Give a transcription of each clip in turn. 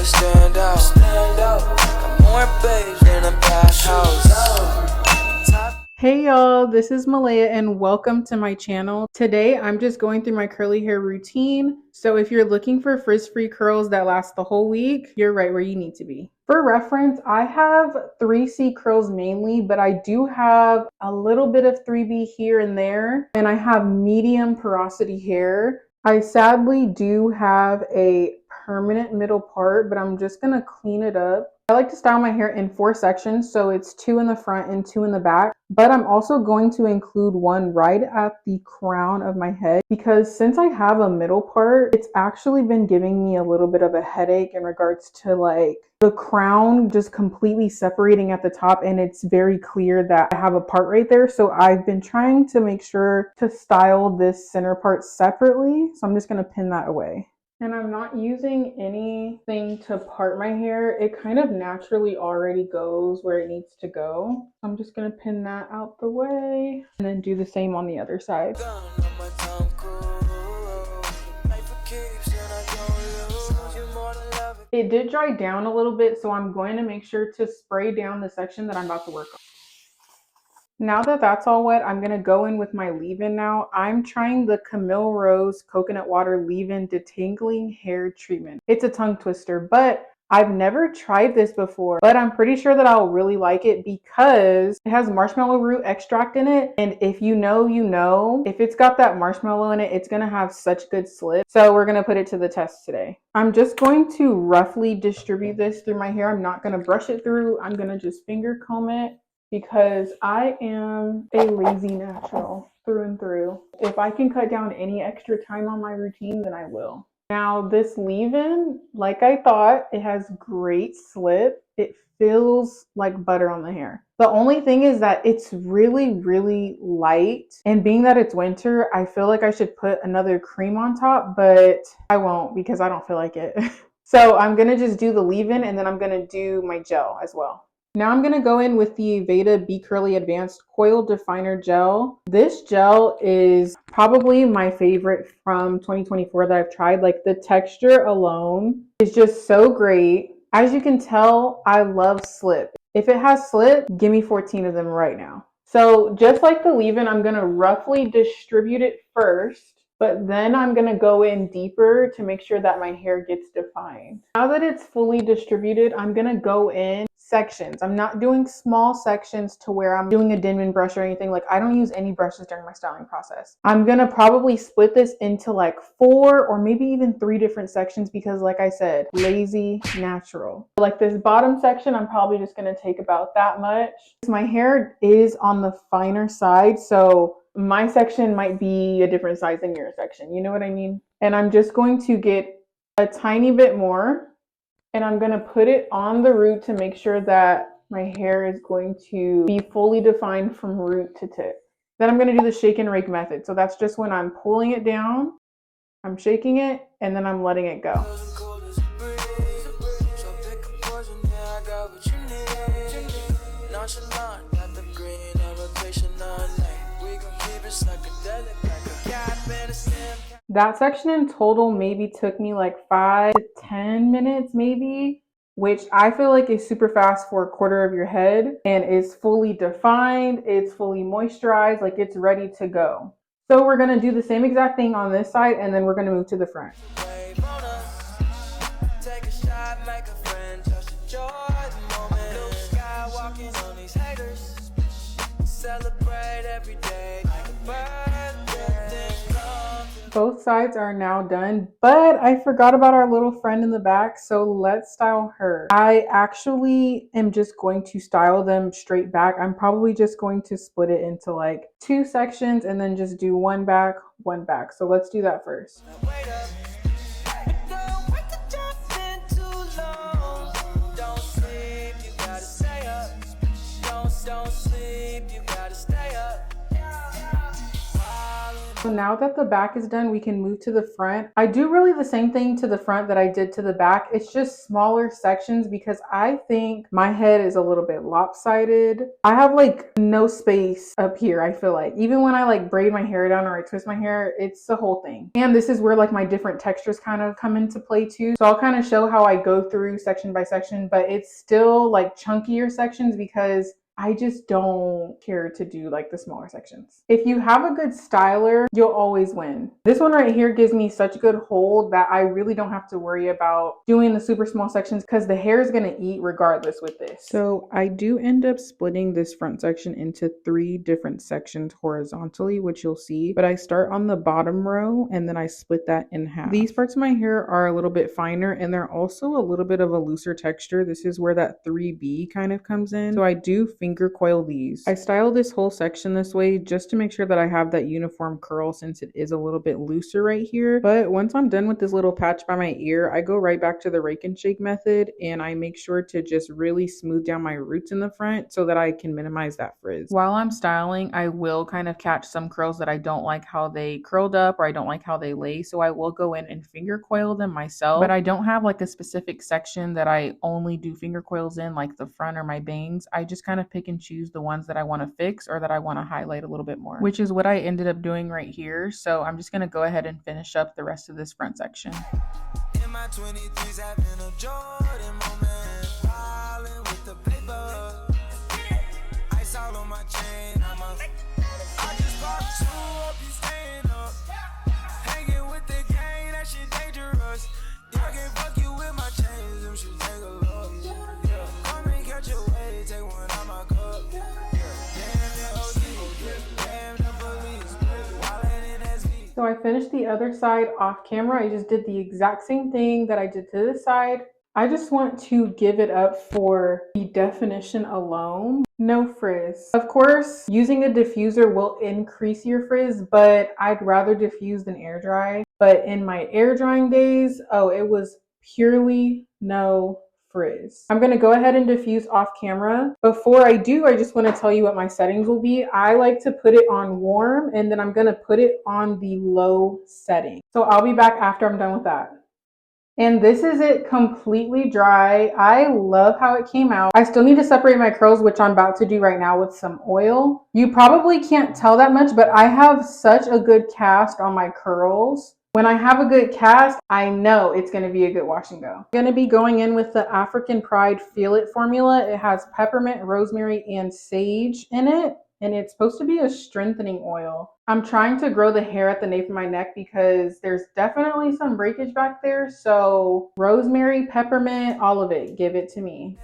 always stand out. Got more babes than a bathhouse. Hey y'all, this is Malaya and welcome to my channel. Today I'm just going through my curly hair routine. So if you're looking for frizz-free curls that last the whole week, you're right where you need to be. For reference, I have 3C curls mainly, but I do have a little bit of 3B here and there, and I have medium porosity hair. I sadly do have a permanent middle part, but I'm just gonna clean it up. I like to style my hair in 4 sections, so it's 2 in the front and 2 in the back, but I'm also going to include one right at the crown of my head because since I have a middle part, it's actually been giving me a little bit of a headache in regards to like the crown just completely separating at the top, and it's very clear that I have a part right there. So I've been trying to make sure to style this center part separately. So I'm just going to pin that away. And I'm not using anything to part my hair. It kind of naturally already goes where it needs to go. I'm just gonna pin that out the way and then do the same on the other side. It did dry down a little bit, so I'm going to make sure to spray down the section that I'm about to work on. Now that that's all wet, I'm going to go in with my leave-in now. I'm trying the Camille Rose Coconut Water Leave-In Detangling Hair Treatment. It's a tongue twister, but I've never tried this before, but I'm pretty sure that I'll really like it because it has marshmallow root extract in it. And if you know, you know, if it's got that marshmallow in it, it's going to have such good slip. So we're going to put it to the test today. I'm just going to roughly distribute this through my hair. I'm not going to brush it through. I'm going to just finger comb it, because I am a lazy natural through and through. If I can cut down any extra time on my routine, then I will. Now this leave-in, like I thought, it has great slip. It feels like butter on the hair. The only thing is that it's really, really light. And being that it's winter, I feel like I should put another cream on top, but I won't because I don't feel like it. So I'm gonna just do the leave-in and then I'm gonna do my gel as well. Now I'm going to go in with the Veda Be Curly Advanced Coil Definer Gel. This gel is probably my favorite from 2024 that I've tried. Like the texture alone is just so great. As you can tell, I love slip. If it has slip, give me 14 of them right now. So just like the leave-in, I'm going to roughly distribute it first, but then I'm going to go in deeper to make sure that my hair gets defined. Now that it's fully distributed, I'm going to go in sections. I'm not doing small sections to where I'm doing a Denman brush or anything. Like I don't use any brushes during my styling process. I'm going to probably split this into like 4 or maybe even 3 different sections because like I said, lazy natural. Like this bottom section, I'm probably just going to take about that much. My hair is on the finer side, so my section might be a different size than your section. You know what I mean? And I'm just going to get a tiny bit more and I'm going to put it on the root to make sure that my hair is going to be fully defined from root to tip. Then I'm going to do the shake and rake method. So that's just when I'm pulling it down, I'm shaking it, and then I'm letting it go. That section in total maybe took me like 5 to 10 minutes maybe, which I feel like is super fast for a quarter of your head and is fully defined, it's fully moisturized, like it's ready to go. So we're going to do the same exact thing on this side and then we're going to move to the front. Both sides are now done, but I forgot about our little friend in the back, so let's style her. I actually am just going to style them straight back. I'm probably just going to split it into like 2 sections and then just do one back, one back. So let's do that first. So now that the back is done, we can move to the front. I do really the same thing to the front that I did to the back. It's just smaller sections because I think my head is a little bit lopsided. I have like no space up here, I feel like. Even when I like braid my hair down or I twist my hair, it's the whole thing. And this is where like my different textures kind of come into play too. So I'll kind of show how I go through section by section, but it's still like chunkier sections because I just don't care to do like the smaller sections. If you have a good styler, you'll always win. This one right here gives me such good hold that I really don't have to worry about doing the super small sections because the hair is gonna eat regardless with this. So I do end up splitting this front section into 3 different sections horizontally, which you'll see, but I start on the bottom row and then I split that in half. These parts of my hair are a little bit finer and they're also a little bit of a looser texture. This is where that 3B kind of comes in. So I do finger coil these. I style this whole section this way just to make sure that I have that uniform curl since it is a little bit looser right here. But once I'm done with this little patch by my ear, I go right back to the rake and shake method and I make sure to just really smooth down my roots in the front so that I can minimize that frizz. While I'm styling, I will kind of catch some curls that I don't like how they curled up or I don't like how they lay. So I will go in and finger coil them myself, but I don't have like a specific section that I only do finger coils in, like the front or my bangs. I just kind of pick and choose the ones that I want to fix or that I want to highlight a little bit more, which is what I ended up doing right here. So I'm just going to go ahead and finish up the rest of this front section. In my 23s, having a Jordan moment, falling with the paper. Ice all on my chain, I just popped 2 up, you staying up. Hanging with the gang, that shit dangerous. Y'all can't fuck you with my chains, them shit take a look. Yeah, come and catch your way, take one out my cup. Yeah, damn the OG, damn the police, wildin' in SV. So I finished the other side off camera. I just did the exact same thing that I did to this side. I just want to give it up for the definition alone. No frizz. Of course, using a diffuser will increase your frizz, but I'd rather diffuse than air dry. But in my air drying days, oh, it was purely no frizz. I'm going to go ahead and diffuse off camera. Before I do, I just want to tell you what my settings will be. I like to put it on warm and then I'm going to put it on the low setting. So I'll be back after I'm done with that. And this is it completely dry. I love how it came out. I still need to separate my curls, which I'm about to do right now with some oil. You probably can't tell that much, but I have such a good cast on my curls. When I have a good cast, I know it's going to be a good wash and go. I'm going to be going in with the African Pride Feel It formula. It has peppermint, rosemary, and sage in it. And it's supposed to be a strengthening oil. I'm trying to grow the hair at the nape of my neck because there's definitely some breakage back there. So rosemary, peppermint, all of it, give it to me.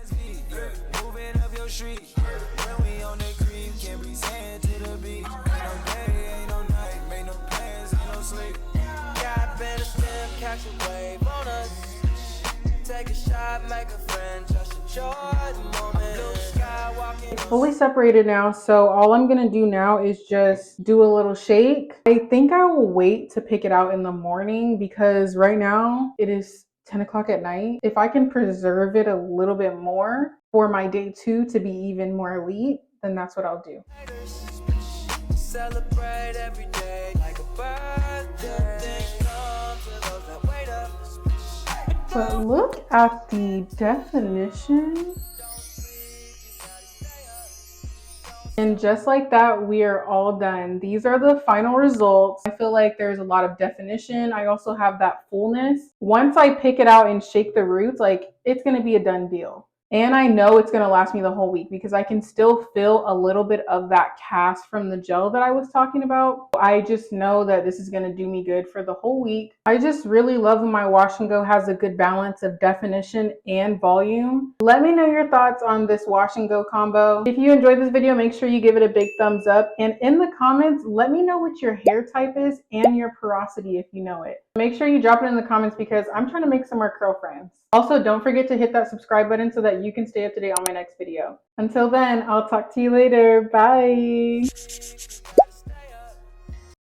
Take a shot, make a friend, just enjoy the moment. Blue sky walking. It's fully separated now, so all I'm gonna do now is just do a little shake. I think I will wait to pick it out in the morning because right now it is 10 o'clock at night. If I can preserve it a little bit more for my day 2 to be even more elite, then that's what I'll do. Celebrate every day like a birthday. But look at the definition. And just like that, we are all done. These are the final results. I feel like there's a lot of definition. I also have that fullness. Once I pick it out and shake the roots, like it's gonna be a done deal. And I know it's gonna last me the whole week because I can still feel a little bit of that cast from the gel that I was talking about. I just know that this is gonna do me good for the whole week. I just really love when my wash and go has a good balance of definition and volume. Let me know your thoughts on this wash and go combo. If you enjoyed this video, make sure you give it a big thumbs up. And in the comments, let me know what your hair type is and your porosity if you know it. Make sure you drop it in the comments because I'm trying to make some more curl friends. Also, don't forget to hit that subscribe button so that you can stay up to date on my next video. Until then, I'll talk to you later. Bye.